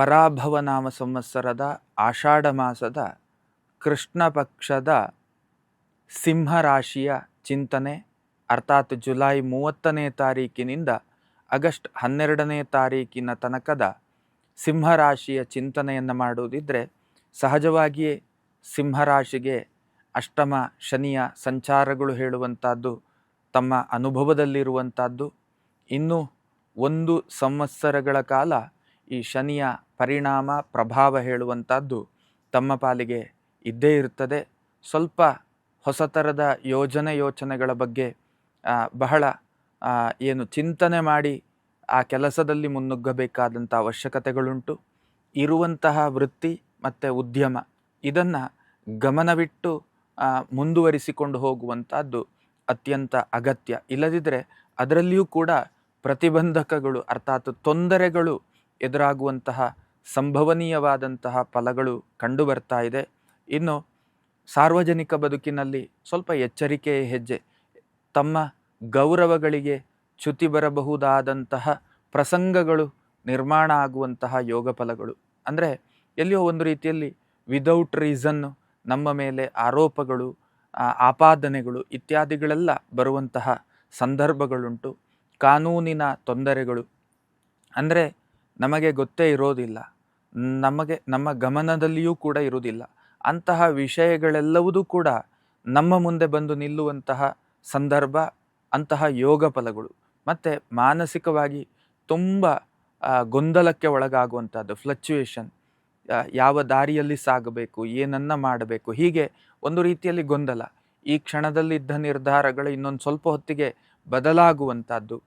ಪರಾಭವ ನಾಮ ಸಂವತ್ಸರದ ಆಷಾಢ ಮಾಸದ ಕೃಷ್ಣ ಪಕ್ಷದ ಸಿಂಹರಾಶಿಯ ಚಿಂತನೆ, ಅರ್ಥಾತ್ ಜುಲೈ 30ನೇ ತಾರೀಕಿನಿಂದ ಆಗಸ್ಟ್ 12ನೇ ತಾರೀಕಿನ ತನಕದ ಸಿಂಹರಾಶಿಯ ಚಿಂತನೆಯನ್ನು ಮಾಡುವುದಿದ್ರೆ, ಸಹಜವಾಗಿಯೇ ಸಿಂಹರಾಶಿಗೆ ಅಷ್ಟಮ ಶನಿಯ ಸಂಚಾರಗಳು ಹೇಳುವಂಥದ್ದು ತಮ್ಮ ಅನುಭವದಲ್ಲಿರುವಂಥದ್ದು. ಇನ್ನು 1 ಸಂವತ್ಸರಗಳ ಕಾಲ ಈ ಶನಿಯ ಪರಿಣಾಮ ಪ್ರಭಾವ ಹೇಳುವಂಥದ್ದು ತಮ್ಮ ಪಾಲಿಗೆ ಇದ್ದೇ ಇರ್ತದೆ. ಸ್ವಲ್ಪ ಹೊಸ ಥರದ ಯೋಚನೆಗಳ ಬಗ್ಗೆ ಬಹಳ ಚಿಂತನೆ ಮಾಡಿ ಆ ಕೆಲಸದಲ್ಲಿ ಮುನ್ನುಗ್ಗಬೇಕಾದಂಥ ಅವಶ್ಯಕತೆಗಳುಂಟು. ಇರುವಂತಹ ವೃತ್ತಿ ಮತ್ತು ಉದ್ಯಮ ಇದನ್ನು ಗಮನವಿಟ್ಟು ಮುಂದುವರಿಸಿಕೊಂಡು ಹೋಗುವಂಥದ್ದು ಅತ್ಯಂತ ಅಗತ್ಯ. ಇಲ್ಲದಿದ್ದರೆ ಅದರಲ್ಲಿಯೂ ಕೂಡ ಪ್ರತಿಬಂಧಕಗಳು ಅರ್ಥಾತ್ ತೊಂದರೆಗಳು ಎದುರಾಗುವಂತಹ ಸಂಭವನೀಯವಾದಂತಹ ಫಲಗಳು ಕಂಡು ಬರ್ತಾ ಇದೆ. ಇನ್ನು ಸಾರ್ವಜನಿಕ ಬದುಕಿನಲ್ಲಿ ಸ್ವಲ್ಪ ಎಚ್ಚರಿಕೆಯ ಹೆಜ್ಜೆ. ತಮ್ಮ ಗೌರವಗಳಿಗೆ ಚ್ಯುತಿ ಬರಬಹುದಾದಂತಹ ಪ್ರಸಂಗಗಳು ನಿರ್ಮಾಣ ಆಗುವಂತಹ ಯೋಗ ಫಲಗಳು. ಅಂದರೆ ಎಲ್ಲಿಯೋ ಒಂದು ರೀತಿಯಲ್ಲಿ ವಿದೌಟ್ ರೀಸನ್ನು ನಮ್ಮ ಮೇಲೆ ಆರೋಪಗಳು, ಆಪಾದನೆಗಳು ಇತ್ಯಾದಿಗಳೆಲ್ಲ ಬರುವಂತಹ ಸಂದರ್ಭಗಳುಂಟು. ಕಾನೂನಿನ ತೊಂದರೆಗಳು ಅಂದರೆ ನಮಗೆ ಗೊತ್ತೇ ಇರೋದಿಲ್ಲ, ನಮ್ಮ ಗಮನದಲ್ಲಿಯೂ ಕೂಡ ಇರುವುದಿಲ್ಲ. ಅಂತಹ ವಿಷಯಗಳೆಲ್ಲವೂ ಕೂಡ ನಮ್ಮ ಮುಂದೆ ಬಂದು ನಿಲ್ಲುವಂತಹ ಸಂದರ್ಭ, ಅಂತಹ ಯೋಗ ಫಲಗಳು. ಮತ್ತು ಮಾನಸಿಕವಾಗಿ ತುಂಬ ಗೊಂದಲಕ್ಕೆ ಒಳಗಾಗುವಂಥದ್ದು, ಫ್ಲಕ್ಚುಯೇಷನ್, ಯಾವ ದಾರಿಯಲ್ಲಿ ಸಾಗಬೇಕು, ಏನನ್ನ ಮಾಡಬೇಕು, ಹೀಗೆ ಒಂದು ರೀತಿಯಲ್ಲಿ ಗೊಂದಲ. ಈ ಕ್ಷಣದಲ್ಲಿದ್ದ ನಿರ್ಧಾರಗಳು ಇನ್ನೊಂದು ಸ್ವಲ್ಪ ಹೊತ್ತಿಗೆ ಬದಲಾಗುವಂಥದ್ದು.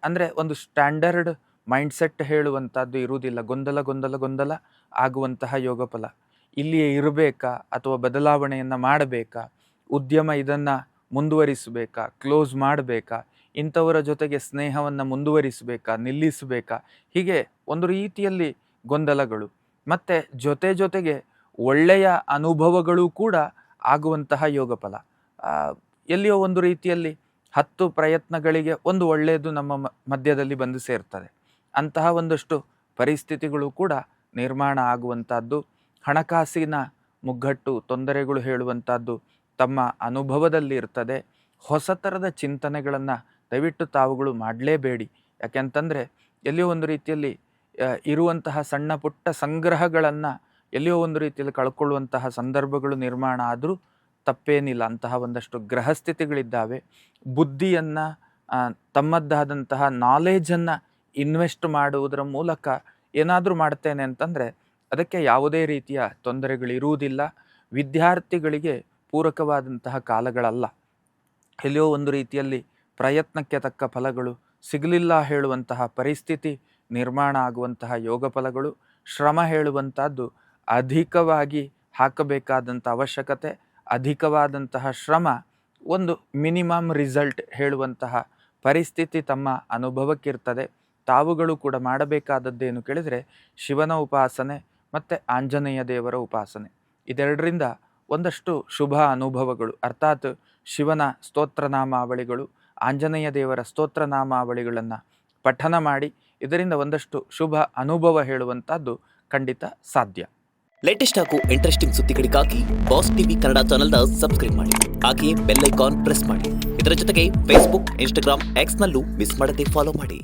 ಅಂದರೆ ಒಂದು ಸ್ಟ್ಯಾಂಡರ್ಡ್ ಮೈಂಡ್ಸೆಟ್ ಹೇಳುವಂಥದ್ದು ಇರುವುದಿಲ್ಲ. ಗೊಂದಲ ಆಗುವಂತಹ ಯೋಗ ಫಲ. ಇಲ್ಲಿಯೇ ಇರಬೇಕಾ ಅಥವಾ ಬದಲಾವಣೆಯನ್ನು ಮಾಡಬೇಕಾ, ಉದ್ಯಮ ಇದನ್ನು ಮುಂದುವರಿಸಬೇಕಾ, ಕ್ಲೋಸ್ ಮಾಡಬೇಕಾ, ಇಂಥವರ ಜೊತೆಗೆ ಸ್ನೇಹವನ್ನು ಮುಂದುವರಿಸಬೇಕಾ, ನಿಲ್ಲಿಸಬೇಕಾ, ಹೀಗೆ ಒಂದು ರೀತಿಯಲ್ಲಿ ಗೊಂದಲಗಳು. ಮತ್ತು ಜೊತೆಗೆ ಒಳ್ಳೆಯ ಅನುಭವಗಳು ಕೂಡ ಆಗುವಂತಹ ಯೋಗ ಫಲ. ಎಲ್ಲಿಯೋ ಒಂದು ರೀತಿಯಲ್ಲಿ 10 ಪ್ರಯತ್ನಗಳಿಗೆ ಒಂದು ಒಳ್ಳೆಯದು ನಮ್ಮ ಮಧ್ಯದಲ್ಲಿ ಬಂದು ಸೇರ್ತದೆ. ಅಂತಹ ಒಂದಷ್ಟು ಪರಿಸ್ಥಿತಿಗಳು ಕೂಡ ನಿರ್ಮಾಣ ಆಗುವಂಥದ್ದು. ಹಣಕಾಸಿನ ಮುಗ್ಗಟ್ಟು ತೊಂದರೆಗಳು ಹೇಳುವಂಥದ್ದು ತಮ್ಮ ಅನುಭವದಲ್ಲಿ ಇರ್ತದೆ. ಹೊಸ ಥರದ ಚಿಂತನೆಗಳನ್ನು ದಯವಿಟ್ಟು ತಾವುಗಳು ಮಾಡಲೇಬೇಡಿ. ಯಾಕೆಂತಂದರೆ ಎಲ್ಲಿಯೋ ಒಂದು ರೀತಿಯಲ್ಲಿ ಇರುವಂತಹ ಸಣ್ಣ ಪುಟ್ಟ ಸಂಗ್ರಹಗಳನ್ನು ಎಲ್ಲಿಯೋ ಒಂದು ರೀತಿಯಲ್ಲಿ ಕಳ್ಕೊಳ್ಳುವಂತಹ ಸಂದರ್ಭಗಳು ನಿರ್ಮಾಣ ಆದರೂ ತಪ್ಪೇನಿಲ್ಲ. ಅಂತಹ ಒಂದಷ್ಟು ಗ್ರಹಸ್ಥಿತಿಗಳಿದ್ದಾವೆ. ಬುದ್ಧಿಯನ್ನು, ತಮ್ಮದ್ದಾದಂತಹ ನಾಲೆಜನ್ನು ಇನ್ವೆಸ್ಟ್ ಮಾಡುವುದರ ಮೂಲಕ ಏನಾದರೂ ಮಾಡ್ತೇನೆ ಅಂತಂದರೆ ಅದಕ್ಕೆ ಯಾವುದೇ ರೀತಿಯ ತೊಂದರೆಗಳಿರುವುದಿಲ್ಲ. ವಿದ್ಯಾರ್ಥಿಗಳಿಗೆ ಪೂರಕವಾದಂತಹ ಕಾಲಗಳಲ್ಲ. ಎಲ್ಲಿಯೋ ಒಂದು ರೀತಿಯಲ್ಲಿ ಪ್ರಯತ್ನಕ್ಕೆ ತಕ್ಕ ಫಲಗಳು ಸಿಗಲಿಲ್ಲ ಹೇಳುವಂತಹ ಪರಿಸ್ಥಿತಿ ನಿರ್ಮಾಣ ಆಗುವಂತಹ ಯೋಗ ಫಲಗಳು. ಶ್ರಮ ಹೇಳುವಂಥದ್ದು ಅಧಿಕವಾಗಿ ಹಾಕಬೇಕಾದಂಥ ಅವಶ್ಯಕತೆ, ಅಧಿಕವಾದಂತಹ ಶ್ರಮ ಒಂದು ಮಿನಿಮಮ್ ರಿಸಲ್ಟ್ ಹೇಳುವಂತಹ ಪರಿಸ್ಥಿತಿ ತಮ್ಮ ಅನುಭವಕ್ಕಿರ್ತದೆ. ತಾವುಗಳು ಕೂಡ ಮಾಡಬೇಕಾದದ್ದೇನು ಕೇಳಿದರೆ ಶಿವನ ಉಪಾಸನೆ ಮತ್ತು ಆಂಜನೇಯ ದೇವರ ಉಪಾಸನೆ. ಇದೆರಡರಿಂದ ಒಂದಷ್ಟು ಶುಭ ಅನುಭವಗಳು ಅರ್ಥಾತ್ ಶಿವನ ಸ್ತೋತ್ರನಾಮಾವಳಿಗಳು, ಆಂಜನೇಯ ದೇವರ ಸ್ತೋತ್ರನಾಮಾವಳಿಗಳನ್ನು ಪಠನ ಮಾಡಿ ಇದರಿಂದ ಒಂದಷ್ಟು ಶುಭ ಅನುಭವ ಹೇಳುವಂಥದ್ದು ಖಂಡಿತ ಸಾಧ್ಯ. ಲೇಟೆಸ್ಟ್ ಹಾಗೂ ಇಂಟ್ರೆಸ್ಟಿಂಗ್ ಸುದ್ದಿಗಳಿಗಾಗಿ ಬಾಸ್ ಟಿವಿ ಕನ್ನಡ ಚಾನೆಲ್ನ ಸಬ್ಸ್ಕ್ರೈಬ್ ಮಾಡಿ. ಹಾಗೆಯೇ ಬೆಲ್ ಐಕಾನ್ ಪ್ರೆಸ್ ಮಾಡಿ. ಇದರ ಜೊತೆಗೆ ಫೇಸ್ಬುಕ್, ಇನ್ಸ್ಟಾಗ್ರಾಮ್, ಎಕ್ಸ್ನಲ್ಲೂ ಮಿಸ್ ಮಾಡದೆ ಫಾಲೋ ಮಾಡಿ.